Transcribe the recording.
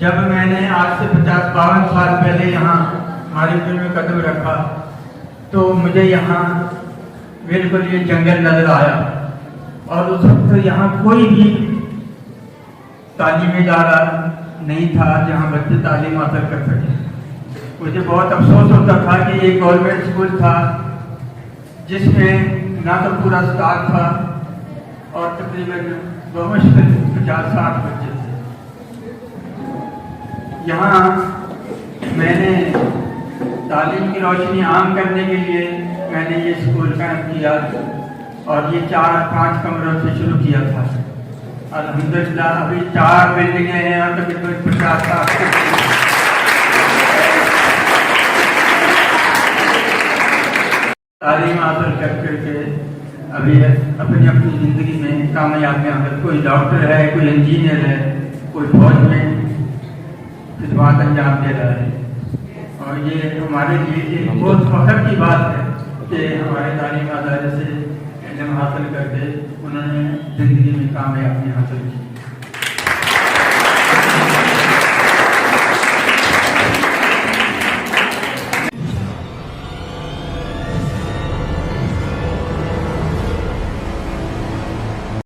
जब मैंने आज से 50-52 साल पहले यहाँ मालिकपुर में कदम रखा तो मुझे यहाँ बिल्कुल ये जंगल नजर आया और उस वक्त यहाँ कोई भी तालीमी इदारा नहीं था जहाँ बच्चे तालीम हासिल कर सके। मुझे बहुत अफसोस होता था कि ये गवर्नमेंट स्कूल था जिसमें ना तो पूरा स्टाफ था और तकरीबन बमुश्किल 50-60 बच्चे थे। यहाँ मैंने तालीम की रोशनी आम करने के लिए मैंने ये स्कूल कायम किया और ये 4-5 कमरों से शुरू किया था। अल्हम्दुलिल्लाह अभी 4 बिल्डिंगें हैं और तकरीबन 50-60 तालीम हासिल करके अभी अपनी अपनी ज़िंदगी में कामयाबियाँ हैं। कोई डॉक्टर है, कोई इंजीनियर है, कोई फौज में खिदमत अंजाम दे रहा है। और ये हमारे लिए एक बहुत फख्र की बात है कि हमारे तालीम अदारे से इल्म हासिल करके उन्होंने ज़िंदगी में कामयाबी हासिल की।